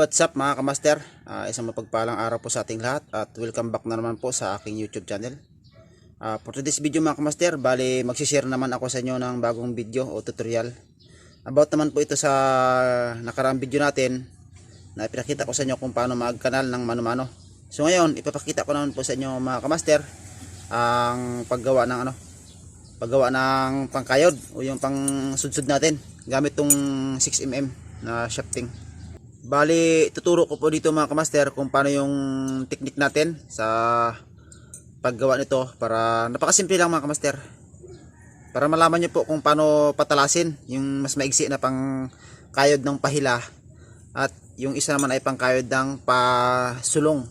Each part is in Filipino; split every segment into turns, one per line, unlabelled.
What's up mga kamaster? Isang mapagpalang araw po sa ating lahat at welcome back na naman po sa aking YouTube channel. For today's video mga kamaster, bali magsishare naman ako sa inyo ng bagong video o tutorial. About naman po ito sa nakaraang video natin na ipinakita ko sa inyo kung paano mag-kanal ng mano-mano. So ngayon, ipapakita ko naman po sa inyo mga kamaster ang paggawa ng pangkayod o yung pang sudsud natin gamit tong 6mm na shafting. Bali, tuturo ko po dito mga kamaster kung paano yung technique natin sa paggawa nito. Para napakasimple lang mga kamaster, para malaman nyo po kung paano patalasin yung mas maigsi na pang kayod ng pahila at yung isa naman ay pang kayod ng pasulong.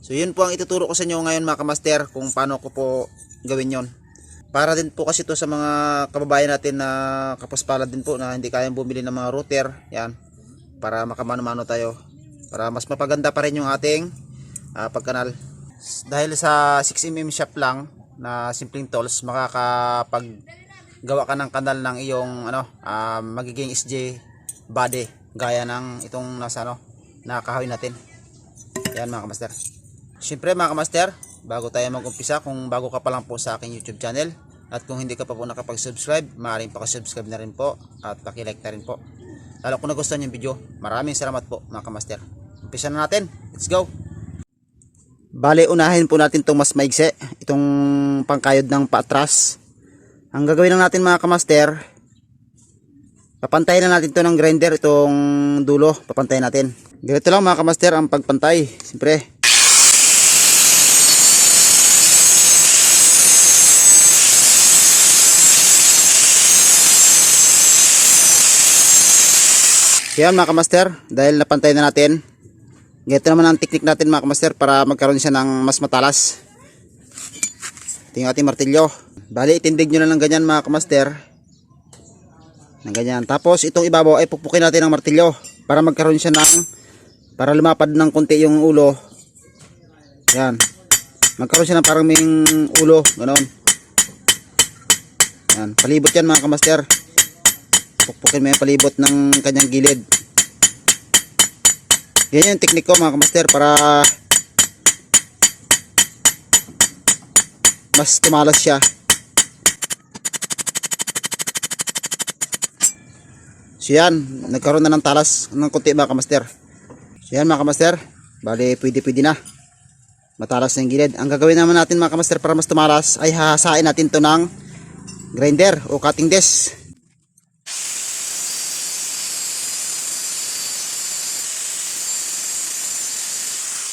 So yun po ang ituturo ko sa inyo ngayon mga kamaster, kung paano ko po gawin yon. Para din po kasi ito sa mga kababayan natin na kapaspalad din po na hindi kayang bumili ng mga router, yan, para makamano-mano tayo, para mas mapaganda pa rin yung ating pagkanal. Dahil sa 6mm shaft lang na simpleng tools, makakapaggawa ka ng kanal ng iyong magiging SJ body gaya ng itong nasa na kahoy natin. Yan mga kamaster. Siyempre mga kamaster, bago tayo mag-umpisa, kung bago ka pa lang po sa aking YouTube channel at kung hindi ka pa po nakapag-subscribe, maaaring pakisubscribe na rin po at pakilike na rin po. Lalo kung nagustuhan yung video, maraming salamat po mga kamaster. Umpisa na natin, let's go! Bale, unahin po natin itong mas maigsi, itong pangkayod ng paatras. Ang gagawin lang natin mga kamaster, papantayin na natin ito ng grinder, itong dulo, papantayin natin. Ganito lang mga kamaster ang pagpantay, siyempre. Yan mga kamaster, dahil napantay na natin, ganito naman ang technique natin mga kamaster para magkaroon siya ng mas matalas. Ito yung ating martilyo. Bali, itindig nyo na ng ganyan mga kamaster, ng ganyan. Tapos itong ibabaw ay pukpukin natin ng martilyo para magkaroon siya ng, para lumapad ng konti yung ulo. Yan, magkaroon siya ng parang may ulo, ganoon. Yan, palibot yan mga kamaster. Pukpukin mo yung palibot ng kanyang gilid. Yan yung teknik ko mga kamaster, para mas tumalas siya. So yan, nagkaroon na ng talas ng konti mga kamaster. So yan mga kamaster, bali pwede na matalas na yung gilid. Ang gagawin naman natin mga kamaster para mas tumalas ay hahasain natin to ng grinder o cutting desk.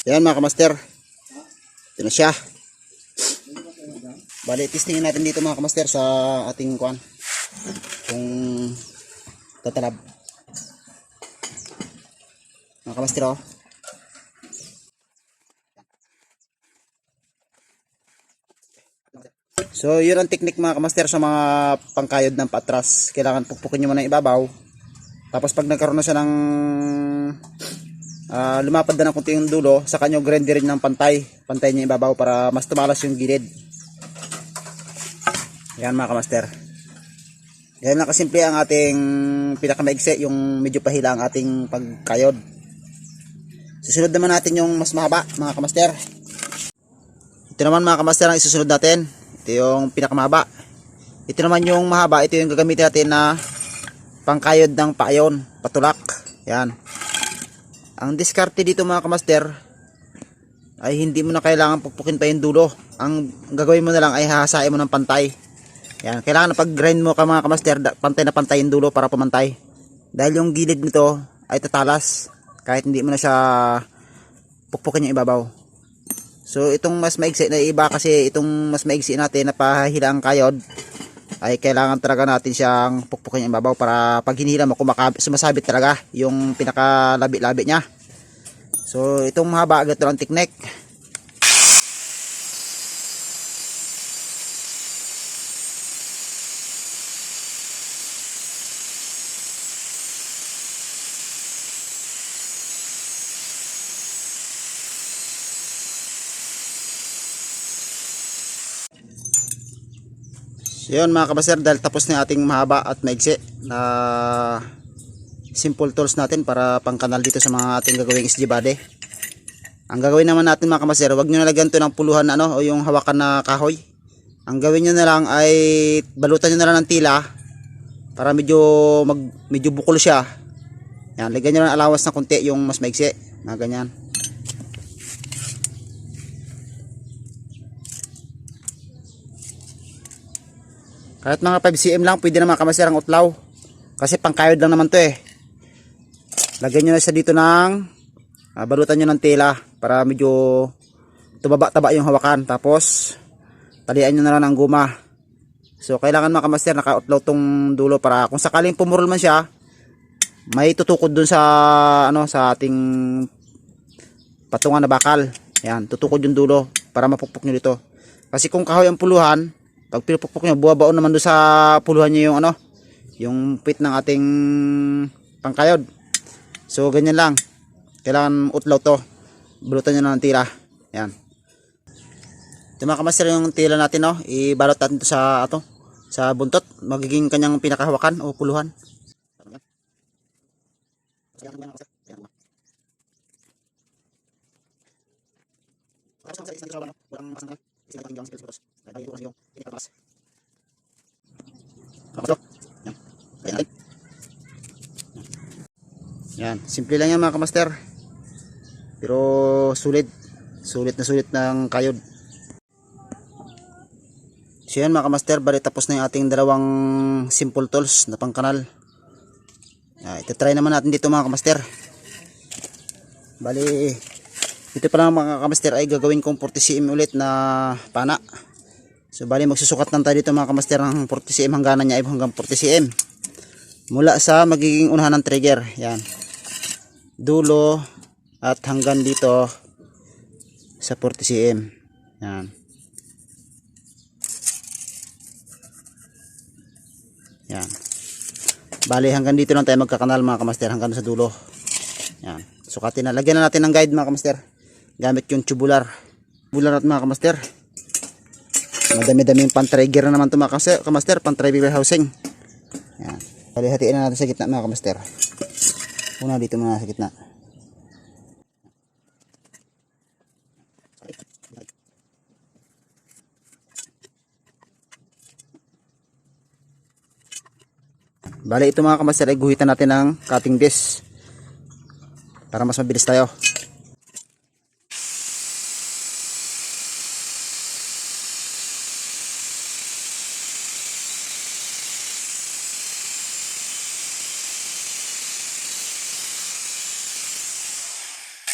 Yan mga kamaster, ito na siya. Bali, testingin natin dito mga kamaster sa ating kuan kung tatalab. Mga kamaster, oh. So yun ang technique mga kamaster sa mga pangkayod ng paatras. Kailangan pukpukin nyo muna ng ibabaw. Tapos pag nagkaroon na siya ng lumapad na ng konti yung dulo, sa kanyo grinderin ng pantay niya ibabaw para mas tumalas yung gilid. Yan mga kamaster, yan lang kasimple ang ating pinakamaigsi, yung medyo pahila ang ating pagkayod. Susunod naman natin yung mas mahaba mga kamaster. Ito naman mga kamaster ang isusunod natin. Ito yung pinakamahaba. Ito naman yung mahaba, ito yung gagamitin natin na pangkayod ng paayon, patulak. Yan. Ang diskarte dito mga kamaster ay hindi mo na kailangan pukpukin pa yung dulo. Ang gagawin mo na lang ay hahasain mo ng pantay. Yan, kailangan na pag grind mo ka mga kamaster, pantay na pantay yung dulo para pumantay. Dahil yung gilid nito ay tatalas kahit hindi mo na siya pukpukin yung ibabaw. So itong mas maigsi na iba, kasi itong mas maigsi natin na pahila ang kayod ay kailangan talaga natin siyang pukpukin yung ibabaw para pag hinila mo sumasabit talaga yung pinakalabi-labi niya. So itong mahaba, agad lang technique. So yun mga kamaster, dahil tapos na ating mahaba at maigsi na simple tools natin para pang kanal dito sa mga ating gagawing SG body. Ang gagawin naman natin mga kamaster, wag nyo nalagyan to ng puluhan o yung hawakan na kahoy. Ang gawin nyo na lang ay balutan nyo na lang ng tila para medyo bukol siya. Yan, lagyan nyo lang alawas na konti yung mas maigsi na ganyan. Kahit mga 5 cm lang pwede na mga kamaster ang utlaw, kasi pangkayod lang naman to eh. Lagyan nyo na siya dito ng balutan nyo ng tela para medyo tumaba-taba yung hawakan. Tapos talian nyo na lang ng guma. So kailangan mga kamaster naka-outlaw tong dulo para kung sakaling pumurol man siya, may tutukod dun sa sa ating patungan na bakal. Yan, tutukod yung dulo para mapukpok nyo dito. Kasi kung kahoy ang puluhan, pag pinupukpok nyo, buwabaon naman dun sa puluhan nyo yung yung pit ng ating pangkayod. So ganyan lang. Kailangan utlaw to. Balutan nyo na ng tira. Yan. Ito mga kamaster yung tila natin, ibalot natin ito sa buntot. Magiging kanyang pinakahawakan o puluhan. Yan, simple lang yan mga kamaster. Pero sulit na sulit ng kayod. So yan mga kamaster, bali tapos na yung ating dalawang simple tools na pangkanal. Ito-try naman natin dito mga kamaster. Bali dito pa lang mga kamaster ay gagawin kong 40 cm ulit na pana. So bali magsusukat lang tayo dito mga kamaster ng 40 cm hangganan niya ay hanggang 40 cm. Mula sa magiging unahan ng trigger, yan. Dulo at hanggang dito sa 40 cm. Yan. Yan. Bali hanggang dito lang tayo magkakanal mga kamaster, hanggang sa dulo. Yan. Sukatin na. Lagyan na natin ng guide mga kamaster. Gamit yung tubular. Tubular natin mga kamaster. Madami-daming pan-trigger na naman ito mga kamaster. Pan-trigger housing. Yan. Bali hatiin na natin sa gitna mga kamaster. Una dito muna sa gitna. Bali ito mga kamaster ay guhitan natin ng cutting disc para mas mabilis tayo.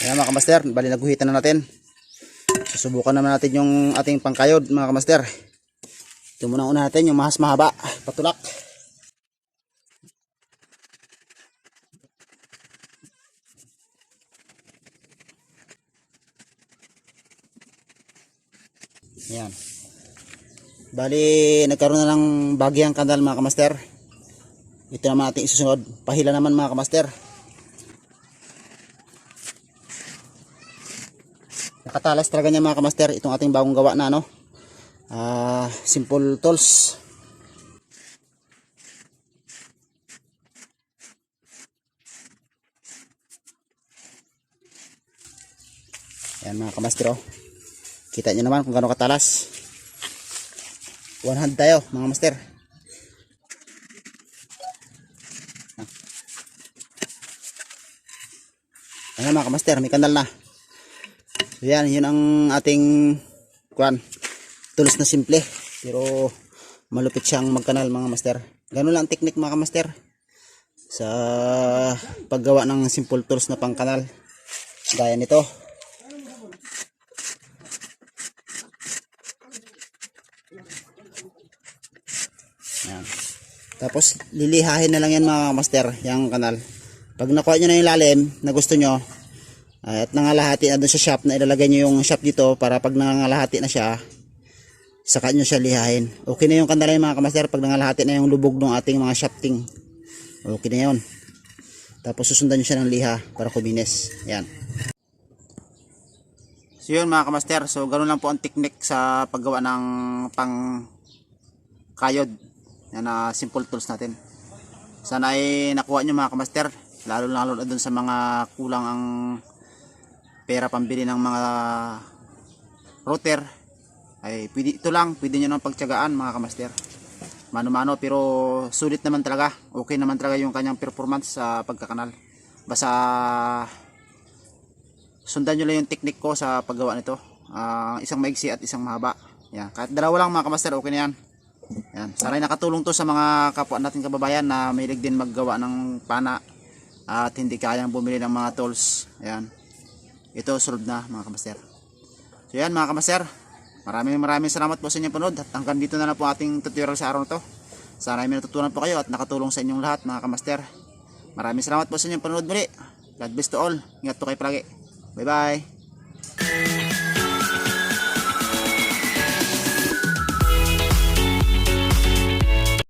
Ayan mga kamaster, bali naguhitan na natin. Susubukan naman natin yung ating pangkayod mga kamaster. Ito muna una natin yung mas mahaba, patulak. Ayan. Bali nagkaroon na ng bagyang kanal mga kamaster. Ito naman ating isusunod. Pahila naman mga kamaster. Nakatalas talaga niya mga kamaster itong ating bagong gawa na simple tools. Ayan mga kamaster, kita nyo naman kung gaano katalas. One hand tayo mga master. Ayan mga kamaster, may kanal na. So yan, yun ang ating tools na simple pero malupit siyang magkanal mga master. Ganun lang technique mga kamaster sa paggawa ng simple tools na pangkanal gaya nito. Yan. Tapos lilihahin na lang yan mga master, yung kanal. Pag nakuha nyo na yung lalim na gusto nyo at nangalahati na dun sa shop, na ilalagay nyo yung shop dito para pag nangalahati na siya, saka nyo siya lihahin. Okay na yung kanal mga kamaster pag nangalahati na yung lubog ng ating mga shafting. Okay na yun. Tapos susundan nyo siya ng liha para kuminis. Yan. So yun mga kamaster, so ganoon lang po ang technique sa paggawa ng pang kayod yan na simple tools natin. Sana ay nakuha nyo mga kamaster. lalo na dun sa mga kulang ang pera pambili ng mga router, ay pwede, ito lang pwede nyo nang pagtiyagaan mga kamaster. Mano-mano, pero sulit naman talaga, okay naman talaga yung kanyang performance sa pagkakanal. Basta sundan nyo lang yung technique ko sa paggawa nito, isang maigsi at isang mahaba. Yan, kahit dalawa lang mga kamaster, okay na yan. Yan, sana'y nakatulong to sa mga kapwa natin kababayan na mahilig din maggawa ng pana at hindi kayang bumili ng mga tools. Ayan, ito solved na mga kamaster. So yan mga kamaster, maraming salamat po sa inyong panood, at hanggang dito na lang po ating tutorial sa araw na to. Sana ay may natutunan po kayo at nakatulong sa inyong lahat mga kamaster. Maraming salamat po sa inyong panood muli. God bless to all. Ingat po kayo palagi. Bye bye.